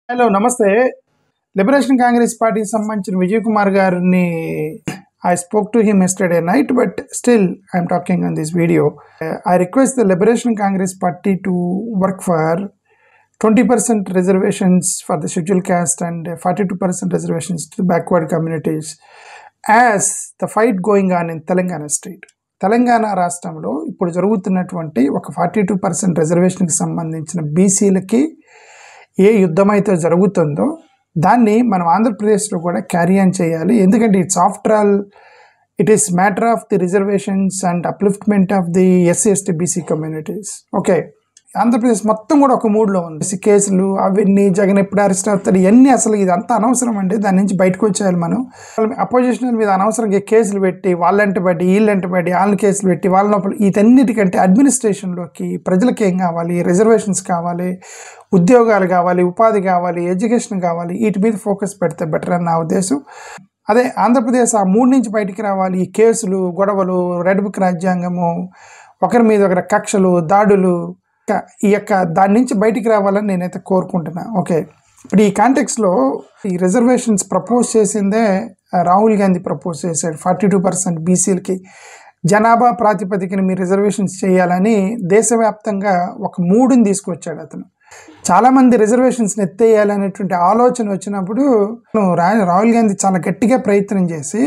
Hello నమస్తే. Liberation Congress పార్టీకి సంబంధించిన విజయ్ కుమార్ గారిని I spoke to him yesterday night, but still I'm talking on this video. I request the Liberation Congress Party to work for 20% reservations for the scheduled caste and 42% reservations to the backward communities as the fight going on in Telangana state. Telangana రాష్ట్రంలో ఇప్పుడు జరుగుతున్నటువంటి ఒక 42% రిజర్వేషన్కి సంబంధించిన బీసీలకి ఏ యుద్ధం అయితే జరుగుతుందో దాన్ని మనం ఆంధ్రప్రదేశ్లో కూడా క్యారీ ఆన్ చేయాలి. ఎందుకంటే it's after all it is matter of the reservations and upliftment of the SC ST BC communities. Okay, Andhra Pradesh మొత్తం కూడా ఒక మూడ్లో ఉంది. కేసులు అవన్నీ జగన్ ఎప్పుడు అరెస్ట్ అవుతాడు ఇవన్నీ అసలు ఇదంతా అనవసరం అండి. దాని నుంచి బయటకు వచ్చేయాలి మనం. అపోజిషన్ మీద అనవసరంగా కేసులు పెట్టి వాళ్ళంటే బట్టి వీళ్ళంటే బట్టి వాళ్ళని కేసులు పెట్టి వాళ్ళ లోపల ఇదన్నిటికంటే అడ్మినిస్ట్రేషన్లోకి ప్రజలకి ఏం కావాలి, రిజర్వేషన్స్ కావాలి, ఉద్యోగాలు కావాలి, ఉపాధి కావాలి, ఎడ్యుకేషన్ కావాలి, వీటి మీద ఫోకస్ పెడితే బెటర్ అని నా ఉద్దేశం. అదే ఆంధ్రప్రదేశ్ ఆ మూడు నుంచి బయటికి రావాలి. ఈ కేసులు, గొడవలు, రెడ్ బుక్ రాజ్యాంగము, ఒకరి మీద ఒకరి కక్షలు, దాడులు, ఈ యొక్క దాని నుంచి బయటికి రావాలని నేనైతే కోరుకుంటున్నా. ఓకే, ఇప్పుడు ఈ కాంటెక్స్లో ఈ రిజర్వేషన్స్ ప్రపోజ్ చేసిందే రాహుల్ గాంధీ ప్రపోజ్ చేశాడు. 42% బీసీలకి జనాభా ప్రాతిపదికన మీరు రిజర్వేషన్స్ చేయాలని దేశవ్యాప్తంగా ఒక మూడుని తీసుకొచ్చాడు అతను. చాలామంది రిజర్వేషన్స్ని ఎత్తేయాలనేటువంటి ఆలోచన వచ్చినప్పుడు రాహుల్ గాంధీ చాలా గట్టిగా ప్రయత్నం చేసి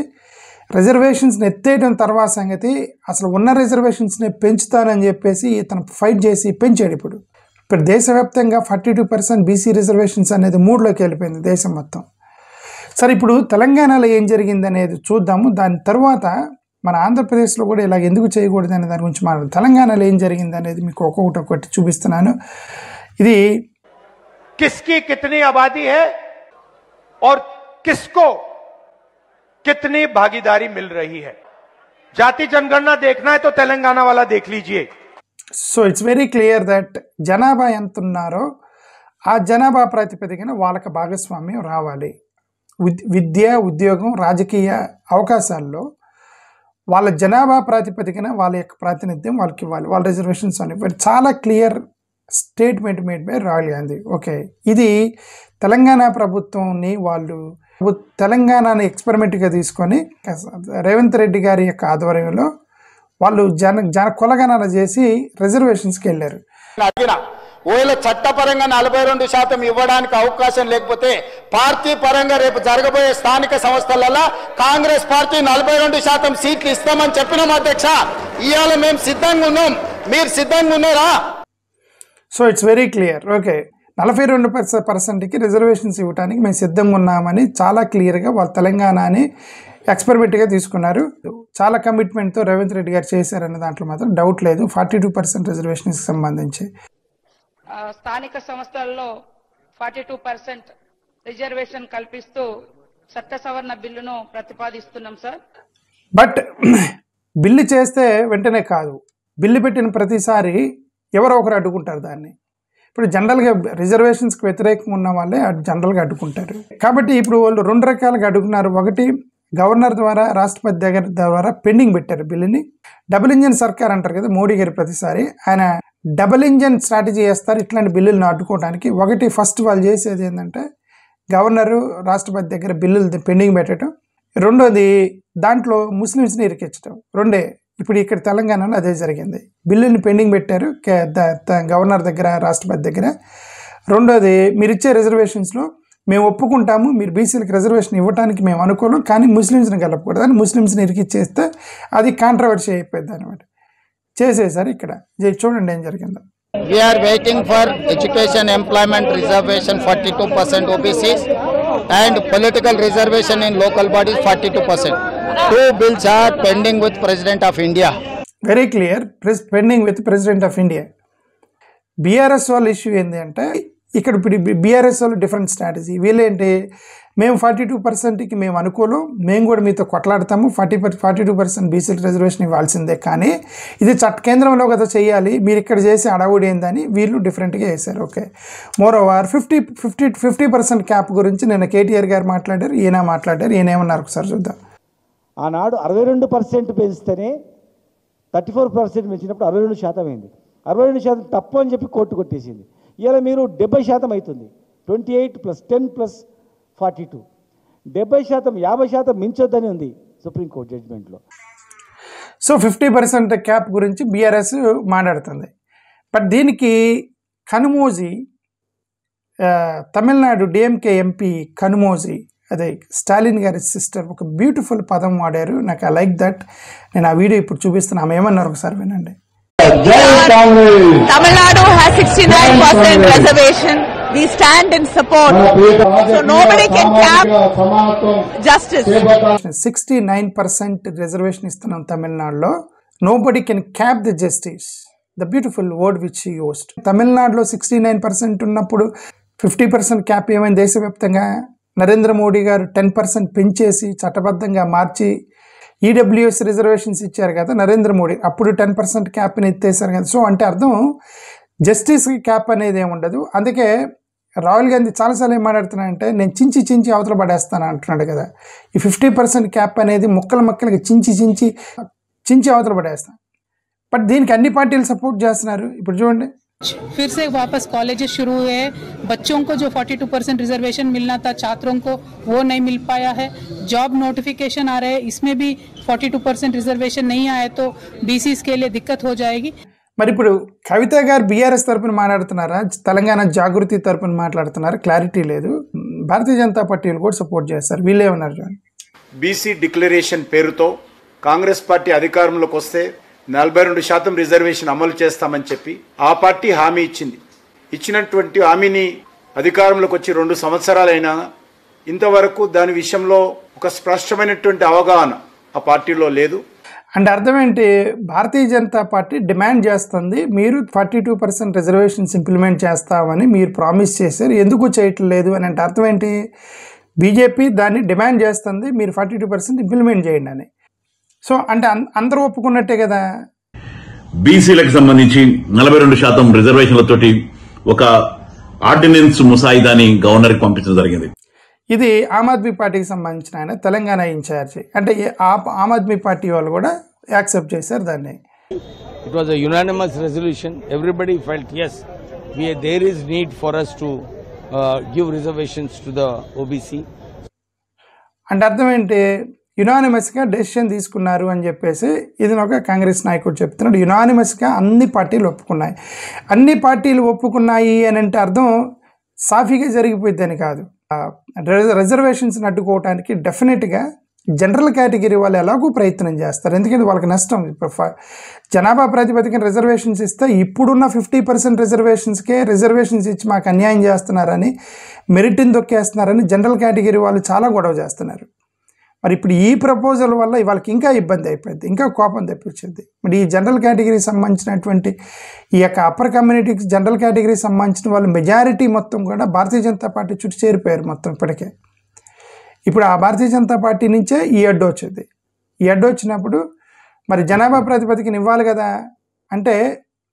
రిజర్వేషన్స్ని ఎత్తేయడం తర్వాత సంగతి అసలు ఉన్న రిజర్వేషన్స్ని పెంచుతానని చెప్పేసి ఇతను ఫైట్ చేసి పెంచాడు. ఇప్పుడు దేశవ్యాప్తంగా 42% బీసీ రిజర్వేషన్స్ అనేది మూడులోకి వెళ్ళిపోయింది దేశం మొత్తం. సరే, ఇప్పుడు తెలంగాణలో ఏం జరిగింది అనేది చూద్దాము. దాని తర్వాత మన ఆంధ్రప్రదేశ్లో కూడా ఇలాగ ఎందుకు చేయకూడదు అనే దాని గురించి మాట్లాడు. తెలంగాణలో ఏం జరిగింది అనేది మీకు ఒక్కొక్కటి చూపిస్తున్నాను. ఇది किसकी कितनी आबादी है और किसको कितनी भागीदारी मिल रही है. जाति जनगणना देखना है तो तेलंगाना वाला देख लीजिए. So it's very clear that జనాభా ఎంత ఉన్నారో ఆ జనాభా ప్రాతిపదికన వాళ్ళకి భాగస్వామ్యం రావాలి. విద్య, ఉద్యోగం, రాజకీయ అవకాశాల్లో వాళ్ళ జనాభా ప్రాతిపదికన వాళ్ళ యొక్క ప్రాతినిధ్యం వాళ్ళకి ఇవ్వాలి, వాళ్ళ రిజర్వేషన్స్ అని చాలా clear statement made by Rahul Gandhi. Okay, ఇది తెలంగాణ ప్రభుత్వంని వాళ్ళు తెలంగాణని ఎక్స్పెరిమెంట్గా తీసుకొని రేవంత్ రెడ్డి గారి యొక్క ఆధ్వర్యంలో వాళ్ళు జన కొలగణన చేసి రిజర్వేషన్స్కి వెళ్ళారు. ఓలా చట్టపరంగా 42% ఇవ్వడానికి అవకాశం లేకపోతే పార్టీ పరంగా రేపు జరగబోయే స్థానిక సంస్థలలో కాంగ్రెస్ పార్టీ 42% సీట్లు ఇస్తామని చెప్పినాం అధ్యక్ష. ఇవాళ మేము సిద్ధంగా ఉన్నాం, మీరు సిద్ధంగా ఉన్నారా? So it's very clear. Okay, 42%కి రిజర్వేషన్స్ ఇవ్వడానికి మేము సిద్ధంగా ఉన్నామని చాలా క్లియర్గా వాళ్ళు తెలంగాణని ఎక్స్పెరిమెంట్గా తీసుకున్నారు. చాలా కమిట్మెంట్తో రేవంత్ రెడ్డి గారు చేశారనే దాంట్లో మాత్రం డౌట్ లేదు. 42% రిజర్వేషన్స్కి సంబంధించి స్థానిక సంస్థల్లో 42% రిజర్వేషన్ కల్పిస్తూ చట్ట సవరణ బిల్లును ప్రతిపాదిస్తున్నాం సార్. బట్ బిల్లు చేస్తే వెంటనే కాదు, బిల్లు పెట్టిన ప్రతిసారి ఎవరో ఒకరు అడ్డుకుంటారు దాన్ని. ఇప్పుడు జనరల్గా రిజర్వేషన్స్కి వ్యతిరేకంగా ఉన్న వాళ్ళే జనరల్గా అడ్డుకుంటారు. కాబట్టి ఇప్పుడు వాళ్ళు రెండు రకాలుగా అడ్డుకున్నారు. ఒకటి, గవర్నర్ ద్వారా, రాష్ట్రపతి దగ్గర ద్వారా పెండింగ్ పెట్టారు బిల్లుని. డబుల్ ఇంజన్ సర్కార్ అంటారు కదా మోడీ గారి, ప్రతిసారి ఆయన డబుల్ ఇంజన్ స్ట్రాటజీ చేస్తారు ఇట్లాంటి బిల్లులను అడ్డుకోవడానికి. ఒకటి, ఫస్ట్ వాళ్ళు చేసేది ఏంటంటే గవర్నరు, రాష్ట్రపతి దగ్గర బిల్లులు పెండింగ్ పెట్టడం. రెండోది, దాంట్లో ముస్లిమ్స్ని ఇరికించడం. రెండే ఇప్పుడు ఇక్కడ తెలంగాణలో అదే జరిగింది. బిల్లుని పెండింగ్ పెట్టారు గవర్నర్ దగ్గర, రాష్ట్రపతి దగ్గర. రెండోది, మీరు ఇచ్చే రిజర్వేషన్స్లో మేము ఒప్పుకుంటాము, మీరు బీసీలకు రిజర్వేషన్ ఇవ్వడానికి మేము అనుకోలేం, కానీ ముస్లిమ్స్ని కలపకూడదు అని ముస్లిమ్స్ని ఇరికిచ్చేస్తే అది కాంట్రవర్సీ అయిపోయింది అనమాట. చేసేసారు. ఇక్కడ చూడండి ఏం జరిగిందో. We are waiting for education employment reservation 42% OBCs and political reservation in local bodies 42%. Two bills are pending with President of India. Very clear, pending with President of India. BRS వాళ్ళ issue ఏంటి అంటే ఇక్కడ ఇప్పుడు BRS వాళ్ళు different strategy. వీళ్ళేంటి, మేము 42%కి మేము అనుకోలేం, మేము కూడా మీతో కొట్లాడతాము, 42% బీసీల రిజర్వేషన్ ఇవ్వాల్సిందే, కానీ ఇది కేంద్రంలో కదా చేయాలి, మీరు ఇక్కడ చేసే అడవుడు ఏందని వీళ్ళు డిఫరెంట్గా వేశారు. ఓకే, మోర్ ఓవర్ 50% క్యాప్ గురించి నిన్న కేటీఆర్ గారు మాట్లాడారు, ఈయన మాట్లాడారు. ఈయన ఏమన్నారు ఒకసారి చూద్దాం. ఆనాడు 62% పెంచితేనే 34% పెంచినప్పుడు 62% అయింది. 62% తప్పు అని చెప్పి కోర్టు కొట్టేసింది. ఇలా మీరు 70% అవుతుంది. 28 + 10 + 42 70%, 50% మించొద్దని ఉంది సుప్రీంకోర్టు జడ్జిమెంట్లో. సో 50% క్యాప్ గురించి బీఆర్ఎస్ మాట్లాడుతుంది. బట్ దీనికి కనుమోజీ తమిళనాడు డిఎంకే ఎంపీ కనుమోజీ, అదే స్టాలిన్ గారి సిస్టర్, ఒక బ్యూటిఫుల్ పదం వాడారు. నాకు ఐ లైక్ దట్. నేను ఆ వీడియో ఇప్పుడు చూపిస్తాను. ఆమె ఏమన్నారు ఒకసారి వినండి. Tamil Nadu has 69% reservation. We stand in support. So nobody can cap justice. 69% reservation ఇస్తున్నాం తమిళనాడులో. Nobody can cap the justice. The beautiful word which he used. తమిళనాడులో 69% ఉన్నప్పుడు 50% క్యాప్ ఏమైంది దేశవ్యాప్తంగా? నరేంద్ర మోడీ గారు 10% పెంచేసి చట్టబద్ధంగా మార్చి ఈడబ్ల్యూఎస్ రిజర్వేషన్స్ ఇచ్చారు కదా నరేంద్ర మోడీ. అప్పుడు 10% క్యాప్ని ఎత్తేసారు కదా. సో అంటే అర్థం జస్టిస్ క్యాప్ అనేది ఏమి ఉండదు. అందుకే రాహుల్ గాంధీ చాలాసార్లు ఏం మాట్లాడుతున్నాడంటే నేను చించి అవతల పడేస్తాను అంటున్నాడు కదా. ఈ 50% క్యాప్ అనేది ముక్కలుగా చించి అవతల పడేస్తాను. బట్ దీనికి అన్ని పార్టీలు సపోర్ట్ చేస్తున్నారు. ఇప్పుడు చూడండి, फिर से वापस कॉलेजेस शुरू हुए। बच्चों को जो 42% रिजर्वेशन मिलना था छात्रों को वो नहीं मिल पाया है। जॉब नोटिफिकेशन आ रहे हैं, इसमें भी 42% रिजर्वेशन नहीं आए तो बीसीस के लिए दिक्कत हो जाएगी। మరి ఇప్పుడు కవిత గారు బీఆర్ఎస్ తరపున మాట్లాడుతున్నారా, తెలంగాణ జాగృతి తరపున మాట్లాడుతున్నారా, క్లారిటీ లేదు. భారతీయ జనతా పార్టీలు కూడా సపోర్ట్ చేస్తారు. వీళ్ళేమన్నారు చూడండి. బీసీ డిక్లరేషన్ పేరుతో కాంగ్రెస్ పార్టీ అధికారంలోకి వస్తే 42% రిజర్వేషన్ అమలు చేస్తామని చెప్పి ఆ పార్టీ హామీ ఇచ్చింది. ఇచ్చినటువంటి హామీని అధికారంలోకి వచ్చి 2 సంవత్సరాలైనా ఇంతవరకు దాని విషయంలో ఒక స్పష్టమైనటువంటి అవగాహన ఆ పార్టీలో లేదు. అంటే అర్థం ఏంటి? భారతీయ జనతా పార్టీ డిమాండ్ చేస్తుంది, మీరు 42% రిజర్వేషన్స్ ఇంప్లిమెంట్ చేస్తామని మీరు ప్రామిస్ చేశారు, ఎందుకు చేయట్లేదు అని. అంటే అర్థం ఏంటి? బీజేపీ దాన్ని డిమాండ్ చేస్తుంది, మీరు 42% ఇంప్లిమెంట్ చేయండి అని. సో అంటే అందరూ ఒప్పుకున్నట్టే కదా. బీసీలకు సంబంధించి 42% రిజర్వేషన్లతోటి ఒక ఆర్డినెన్స్ ముసాయిదాని గవర్నర్కి పంపించడం జరిగింది. ఇది ఆమ్ ఆద్మీ పార్టీకి సంబంధించిన ఆయన తెలంగాణ ఇన్ఛార్జి. అంటే ఆమ్ ఆద్మీ పార్టీ వాళ్ళు కూడా యాక్సెప్ట్ చేశారు దాన్ని. It was a unanimous resolution. Everybody felt yes, there is need for us to give reservations to the OBC. అంటే అర్థం ఏంటి? యునానిమస్గా డెసిషన్ తీసుకున్నారు అని చెప్పేసి ఇది ఒక కాంగ్రెస్ నాయకుడు చెప్తున్నాడు. యునానిమస్గా అన్ని పార్టీలు ఒప్పుకున్నాయి. అన్ని పార్టీలు ఒప్పుకున్నాయి అని అంటే అర్థం సాఫీగా జరిగిపోయిద్దని కాదు. రిజర్వేషన్స్ని అడ్డుకోవడానికి డెఫినెట్గా జనరల్ కేటగిరీ వాళ్ళు ఎలాగో ప్రయత్నం చేస్తారు. ఎందుకంటే వాళ్ళకి నష్టం. జనాభా ప్రాతిపదికన రిజర్వేషన్స్ ఇస్తే ఇప్పుడున్న 50% రిజర్వేషన్స్ ఇచ్చి మాకు అన్యాయం చేస్తున్నారని, మెరిట్ని దొక్కేస్తున్నారని జనరల్ కేటగిరీ వాళ్ళు చాలా గొడవ చేస్తున్నారు. మరి ఇప్పుడు ఈ ప్రపోజల్ వల్ల వాళ్ళకి ఇంకా ఇబ్బంది అయిపోయింది, ఇంకా కోపం తెప్పించింది. మరి ఈ జనరల్ కేటగిరీకి సంబంధించినటువంటి ఈ యొక్క అప్పర్ కమ్యూనిటీకి జనరల్ కేటగిరీకి సంబంధించిన వాళ్ళు మెజారిటీ మొత్తం కూడా భారతీయ జనతా పార్టీ చుట్టూ చేరిపోయారు మొత్తం ఇప్పటికే. ఇప్పుడు ఆ భారతీయ జనతా పార్టీ నుంచే ఈ అడ్డు వచ్చింది. ఈ అడ్డు వచ్చినప్పుడు మరి జనాభా ప్రాతిపదికన ఇవ్వాలి కదా. అంటే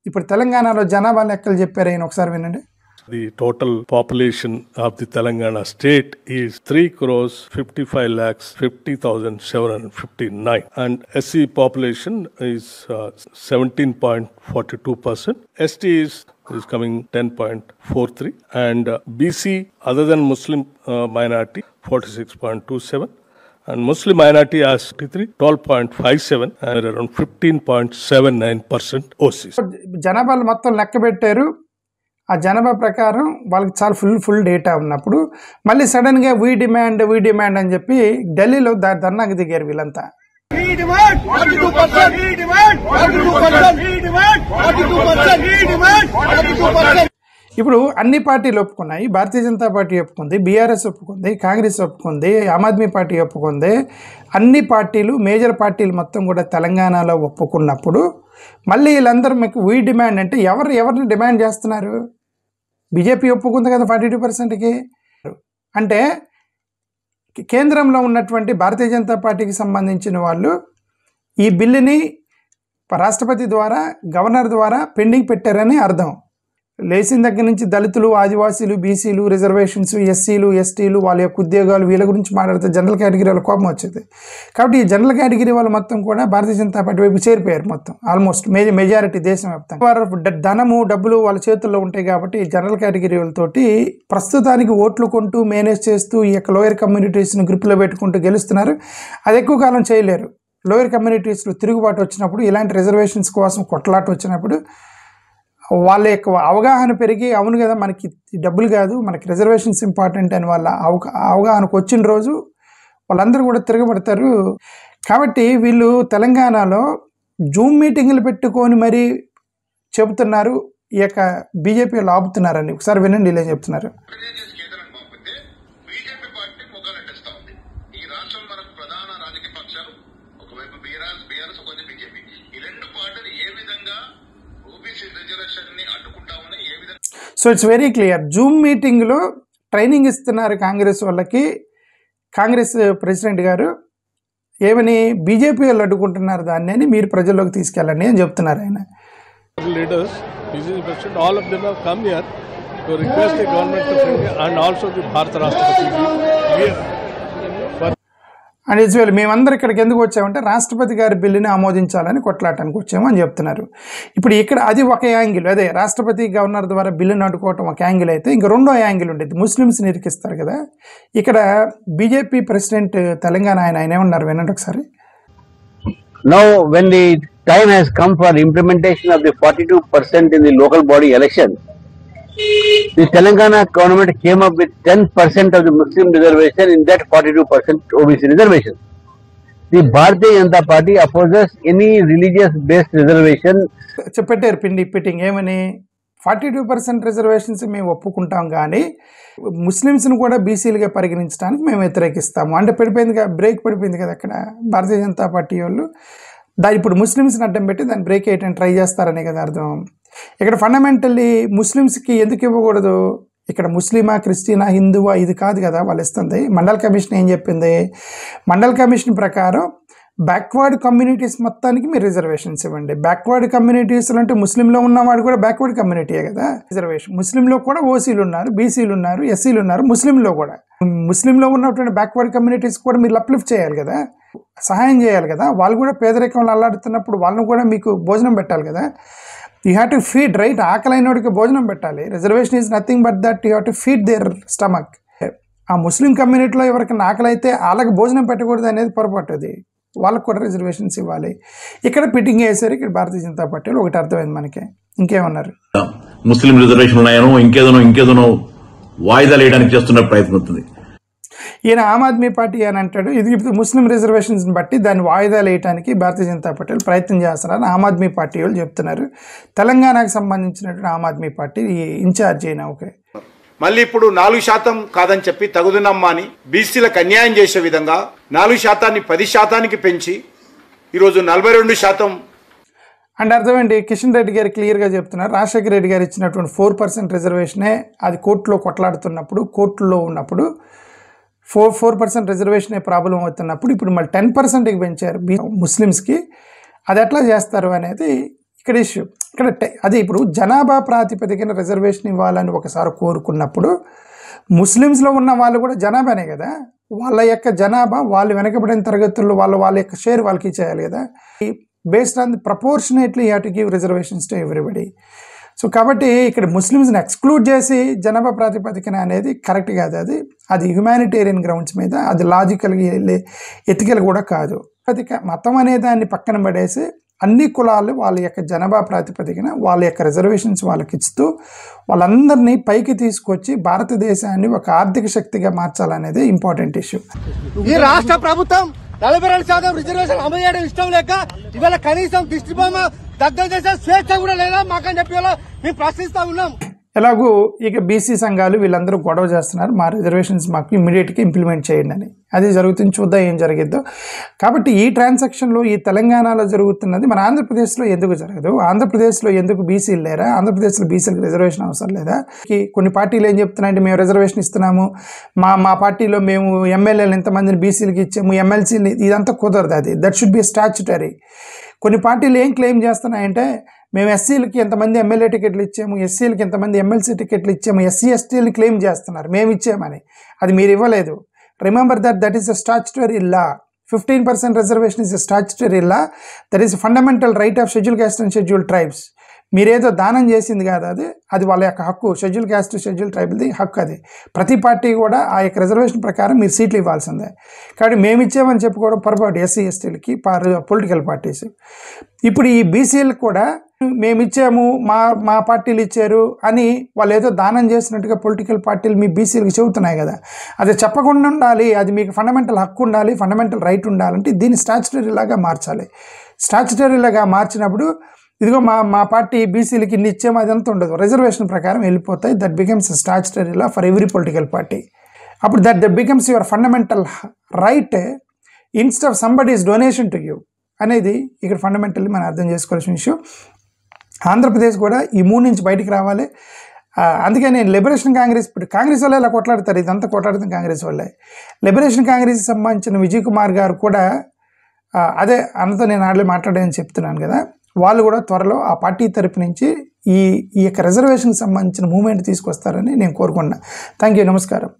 ఇప్పుడు తెలంగాణలో జనాభా లెక్కలు చెప్పారు ఆయన, ఒకసారి వినండి. The total population of the Telangana state is 3,55,50,759 and SC population is 17.42%. ST is coming 10.43 and BC other than Muslim minority 46.27 and Muslim minority as 12.57 and around 15.79% OCs. జనాభాలు మొత్తం లెక్క పెట్టారు. ఆ జనాభా ప్రకారం వాళ్ళకి చాలా ఫుల్ డేటా ఉన్నప్పుడు మళ్ళీ సడన్గా వీ డిమాండ్ అని చెప్పి ఢిల్లీలో ధర్నాకి దిగారు వీళ్ళంతా. ఇప్పుడు అన్ని పార్టీలు ఒప్పుకున్నాయి. భారతీయ జనతా పార్టీ ఒప్పుకుంది, బీఆర్ఎస్ ఒప్పుకుంది, కాంగ్రెస్ ఒప్పుకుంది, ఆమ్ ఆద్మీ పార్టీ ఒప్పుకుంది. అన్ని పార్టీలు, మేజర్ పార్టీలు మొత్తం కూడా తెలంగాణలో ఒప్పుకున్నప్పుడు మళ్ళీ వీళ్ళందరూ మీకు వీ డిమాండ్ అంటే ఎవరిని డిమాండ్ చేస్తున్నారు? బీజేపీ ఒప్పుకుంది కదా 42%కి. అంటే కేంద్రంలో ఉన్నటువంటి భారతీయ జనతా పార్టీకి సంబంధించిన వాళ్ళు ఈ బిల్లుని రాష్ట్రపతి ద్వారా, గవర్నర్ ద్వారా పెండింగ్ పెట్టారని అర్థం. లేచిన దగ్గర నుంచి దళితులు, ఆదివాసీలు, బీసీలు, రిజర్వేషన్స్, ఎస్సీలు, ఎస్టీలు, వాళ్ళ యొక్క ఉద్యోగాలు, వీళ్ళ గురించి మాట్లాడితే జనరల్ కేటగిరీ వాళ్ళ కోపం వచ్చేది. కాబట్టి ఈ జనరల్ కేటగిరీ వాళ్ళు మొత్తం కూడా భారతీయ జనతా పార్టీ వైపు చేరిపోయారు. మొత్తం ఆల్మోస్ట్ మెజారిటీ దేశం వ్యాప్తంగా వారు ధనము, డబ్బులు వాళ్ళ చేతుల్లో ఉంటాయి. కాబట్టి జనరల్ కేటగిరీ వాళ్ళతోటి ప్రస్తుతానికి ఓట్లు కొంటూ మేనేజ్ చేస్తూ ఈ యొక్క లోయర్ కమ్యూనిటీస్ని గ్రిప్లో పెట్టుకుంటూ గెలుస్తున్నారు. అది ఎక్కువ కాలం చేయలేరు. లోయర్ కమ్యూనిటీస్లో తిరుగుబాటు వచ్చినప్పుడు, ఇలాంటి రిజర్వేషన్స్ కోసం కొట్లాట వచ్చినప్పుడు వాళ్ళ యొక్క అవగాహన పెరిగి, అవును కదా మనకి డబ్బులు కాదు, మనకి రిజర్వేషన్స్ ఇంపార్టెంట్ అని వాళ్ళ అవగాహనకు వచ్చిన రోజు వాళ్ళందరూ కూడా తిరగబడతారు. కాబట్టి వీళ్ళు తెలంగాణలో జూమ్ మీటింగ్లు పెట్టుకొని మరీ చెబుతున్నారు, ఈ యొక్క బీజేపీ వాళ్ళు ఆపుతున్నారని. ఒకసారి వినండి ఇలా చెప్తున్నారు. So it's very clear. Zoom మీటింగ్లో ట్రైనింగ్ ఇస్తున్నారు కాంగ్రెస్ వాళ్ళకి. కాంగ్రెస్ ప్రెసిడెంట్ గారు ఏమని, బీజేపీ వాళ్ళు అడ్డుకుంటున్నారు దాన్ని అని, మీరు ప్రజల్లోకి తీసుకెళ్ళండి అని చెప్తున్నారు ఆయన. Leaders, BJP president, all of them have come here to request the government of India and also the Bharat Rashtrapati. And ఇజ్వేల్ మేమందరం ఇక్కడికి ఎందుకు వచ్చామంటే రాష్ట్రపతి గారి బిల్లుని ఆమోదించాలని కొట్లాటానికి వచ్చాము అని చెప్తున్నారు. ఇప్పుడు ఇక్కడ అది ఒక యాంగిల్, అదే రాష్ట్రపతి గవర్నర్ ద్వారా బిల్లుని అడ్డుకోవటం ఒక యాంగిల్ అయితే, ఇంకా రెండో యాంగిల్ ఉండేది ముస్లిమ్స్ని ఇరికిస్తారు కదా. ఇక్కడ బీజేపీ ప్రెసిడెంట్ తెలంగాణ ఆయన ఏమన్నారు వినండి ఒకసారి. Now when the time has come for implementation of the 42% in the local body election, the Telangana government came up with 10% of the Muslim reservation in that 42% OBC reservation. The Bharatiya Janata Party opposes any religious based reservation. చెప్పారు పిండింగ్ ఏమని, 42% reservations మేము ఒప్పుకుంటాం కానీ ముస్లిమ్స్ని కూడా బీసీలుగా పరిగణించడానికి మేము వ్యతిరేకిస్తాము అంటే పడిపోయింది కదా, బ్రేక్ పడిపోయింది కదా అక్కడ భారతీయ జనతా పార్టీ వాళ్ళు. దాని ఇప్పుడు ముస్లిమ్స్ని అడ్డం పెట్టి దాన్ని బ్రేక్ చేయడానికి ట్రై చేస్తారనే కదా అర్థం. ఇక్కడ ఫండమెంటల్లీ ముస్లిమ్స్కి ఎందుకు ఇవ్వకూడదు, ఇక్కడ ముస్లిమా, క్రిస్టియనా, హిందువా ఇది కాదు కదా వాళ్ళు ఇస్తుంది. మండల్ కమిషన్ ఏం చెప్పింది, మండల్ కమిషన్ ప్రకారం బ్యాక్వర్డ్ కమ్యూనిటీస్ మొత్తానికి మీరు రిజర్వేషన్స్ ఇవ్వండి. బ్యాక్వర్డ్ కమ్యూనిటీస్ అంటే ముస్లింలో ఉన్నవాడు కూడా బ్యాక్వర్డ్ కమ్యూనిటీయే కదా రిజర్వేషన్. ముస్లింలో కూడా ఓసీలు ఉన్నారు, బీసీలు ఉన్నారు, ఎస్సీలు ఉన్నారు, ముస్లింలో కూడా. ముస్లింలో ఉన్నటువంటి బ్యాక్వర్డ్ కమ్యూనిటీస్ కూడా మీరు అప్లిఫ్ట్ చేయాలి కదా, సహాయం చేయాలి కదా. వాళ్ళు కూడా పేదరికంలో అల్లాడుతున్నప్పుడు వాళ్ళని కూడా మీకు భోజనం పెట్టాలి కదా. You have to feed, right, ఆకలైనోడికి భోజనం పెట్టాలి. Reservation is nothing but that you have to feed their stomach. ఆ ముస్లిం కమ్యూనిటీలో ఎవరికైనా ఆకలి అయితే వాళ్ళకి భోజనం పెట్టకూడదు అనేది పొరపాటు. అది వాళ్ళకు కూడా రిజర్వేషన్స్ ఇవ్వాలి. ఇక్కడ పిట్టింగ్ వేసారు ఇక్కడ భారతీయ జనతా పార్టీలో. ఒకటి అర్థమైంది మనకి. ఇంకేమన్నారు, ముస్లిం రిజర్వేషన్ ఉన్నాయనో ఇంకేదనో వాయిదాలు వేయడానికి చేస్తున్న ప్రయత్నం అవుతుంది. ఈయన ఆమ్ ఆద్మీ పార్టీ అని అంటాడు. ఇది ముస్లిం రిజర్వేషన్స్ బట్టి దాన్ని వాయిదాలు వేయడానికి భారతీయ జనతా పార్టీ ప్రయత్నం చేస్తున్నారని ఆమ్ ఆద్మీ పార్టీ వాళ్ళు చెప్తున్నారు. తెలంగాణకు సంబంధించినటువంటి ఆమ్ ఆద్మీ పార్టీ ఇన్ఛార్జ్ అయినా ఓకే. మళ్ళీ ఇప్పుడు 4% కాదని చెప్పి తగుదునమ్మా అని బీసీలకు అన్యాయం చేసే విధంగా 4% 10% పెంచి ఈరోజు 42%. అంటే అర్థమండి, కిషన్ రెడ్డి గారు క్లియర్గా చెప్తున్నారు. రాజశేఖర రెడ్డి గారు ఇచ్చినటువంటి 4% రిజర్వేషనే అది కోర్టులో కొట్లాడుతున్నప్పుడు, కోర్టులో ఉన్నప్పుడు 4% రిజర్వేషన్ ప్రాబ్లం అవుతున్నప్పుడు ఇప్పుడు మళ్ళీ 10%కి పెంచారు ముస్లిమ్స్కి. అది ఎట్లా చేస్తారు అనేది ఇక్కడ ఇష్యూ. ఇక్కడ అది ఇప్పుడు జనాభా ప్రాతిపదికన రిజర్వేషన్ ఇవ్వాలని ఒకసారి కోరుకున్నప్పుడు ముస్లిమ్స్లో ఉన్న వాళ్ళు కూడా జనాభానే కదా, వాళ్ళ యొక్క జనాభా వాళ్ళు వెనకబడిన తరగతుల్లో వాళ్ళ యొక్క షేర్ వాళ్ళకి ఇచ్చేయాలి కదా. Based on the proportionately you have to give reservations to everybody. So కాబట్టి ఇక్కడ ముస్లిమ్స్ని ఎక్స్క్లూడ్ చేసి జనాభా ప్రాతిపదికన అనేది కరెక్ట్ కాదు. అది హ్యుమానిటేరియన్ గ్రౌండ్స్ మీద, అది లాజికల్గా ఎథికల్ కూడా కాదు. మతం అనే దాన్ని పక్కన పడేసి అన్ని కులాలు వాళ్ళ యొక్క జనాభా ప్రాతిపదికన వాళ్ళ యొక్క రిజర్వేషన్స్ వాళ్ళకి ఇస్తూ వాళ్ళందరినీ పైకి తీసుకొచ్చి భారతదేశాన్ని ఒక ఆర్థిక శక్తిగా మార్చాలనేది ఇంపార్టెంట్ ఇష్యూ. ఈ రాష్ట్ర ప్రభుత్వం 42% రిజర్వేషన్ అమలు చేయడం ఇష్టం లేక ఇవాళ కనీసం దిష్టి బొమ్మ దగ్గర చేసే స్వేచ్ఛ కూడా లేదా మాకని చెప్పి మేము ప్రశ్నిస్తా ఉన్నాం. ఎలాగూ ఇక బీసీ సంఘాలు వీళ్ళందరూ గొడవ చేస్తున్నారు, మా రిజర్వేషన్స్ మాకు ఇమ్మీడియట్గా ఇంప్లిమెంట్ చేయండి అని. అది జరుగుతుంది, చూద్దాం ఏం జరిగిద్దో. కాబట్టి ఈ ట్రాన్సాక్షన్లో ఈ తెలంగాణలో జరుగుతున్నది మన ఆంధ్రప్రదేశ్లో ఎందుకు జరగదు, ఆంధ్రప్రదేశ్లో ఎందుకు బీసీలు లేరా, ఆంధ్రప్రదేశ్లో బీసీలకు రిజర్వేషన్ అవసరం లేదా? కొన్ని పార్టీలు ఏం చెప్తున్నాయంటే మేము రిజర్వేషన్ ఇస్తున్నాము, మా పార్టీలో మేము ఎమ్మెల్యేలు ఎంతమందిని బీసీలకు ఇచ్చాము, ఎమ్మెల్సీని, ఇదంతా కుదరదు. అది దట్ షుడ్ బి స్టాచ్యుటరీ. కొన్ని పార్టీలు ఏం క్లెయిమ్ చేస్తున్నాయంటే మేము ఎస్సీలకి ఎంతమంది ఎమ్మెల్యే టికెట్లు ఇచ్చాము, ఎస్సీలకి ఎంతమంది ఎమ్మెల్సీ టికెట్లు ఇచ్చాము, ఎస్సీ ఎస్టీలని క్లెయిమ్ చేస్తున్నారు మేము ఇచ్చామని. అది మీరు ఇవ్వలేదు. Remember that is a statutory law. 15% reservation is a statutory law. That is fundamental right of schedule caste and schedule tribes. మీరేదో దానం చేసింది కాదు, అది వాళ్ళ యొక్క హక్కు. షెడ్యూల్ క్యాస్ట్ షెడ్యూల్ ట్రైబల్ది హక్కు. అది ప్రతి పార్టీ కూడా ఆ యొక్క రిజర్వేషన్ ప్రకారం మీరు సీట్లు ఇవ్వాల్సిందే. కాబట్టి మేము ఇచ్చామని చెప్పుకోవడం పొరపాటు ఎస్సీ ఎస్టీలకి, పొలిటికల్ పార్టీస్. ఇప్పుడు ఈ బీసీలకు కూడా మేము ఇచ్చాము, మా పార్టీలు ఇచ్చారు అని వాళ్ళు ఏదో దానం చేసినట్టుగా పొలిటికల్ పార్టీలు మీ బీసీలకు చెబుతున్నాయి కదా. అది చెప్పకుండా ఉండాలి. అది మీకు ఫండమెంటల్ హక్కు ఉండాలి, ఫండమెంటల్ రైట్ ఉండాలంటే దీన్ని స్టాచ్యుటరీలాగా మార్చాలి. స్టాచ్యుటరీలాగా మార్చినప్పుడు ఇదిగో మా పార్టీ బీసీలకి ఇన్ని ఇచ్చాము అదంతా ఉండదు. రిజర్వేషన్ ప్రకారం వెళ్ళిపోతాయి. That becomes statutory law for every political party. అప్పుడు that becomes your fundamental right instead of somebody's donation to you అనేది ఇక్కడ ఫండమెంటల్లీ మనం అర్థం చేసుకోవాల్సిన విషయం. ఆంధ్రప్రదేశ్ కూడా ఈ 3 నుంచి బయటికి రావాలి. అందుకే నేను లిబరేషన్ కాంగ్రెస్ వాళ్ళే ఇలా కొట్లాడతారు. ఇదంతా కొట్లాడుతుంది కాంగ్రెస్ వాళ్ళే. లిబరేషన్ కాంగ్రెస్కి సంబంధించిన విజయ్ కుమార్ గారు కూడా అదే అన్నతో నేను ఆల్రెడీ మాట్లాడానని చెప్తున్నాను కదా. వాళ్ళు కూడా త్వరలో ఆ పార్టీ తరపు నుంచి ఈ యొక్క రిజర్వేషన్కి సంబంధించిన మూవ్మెంట్ తీసుకొస్తారని నేను కోరుకున్నా. Thank you. నమస్కారం.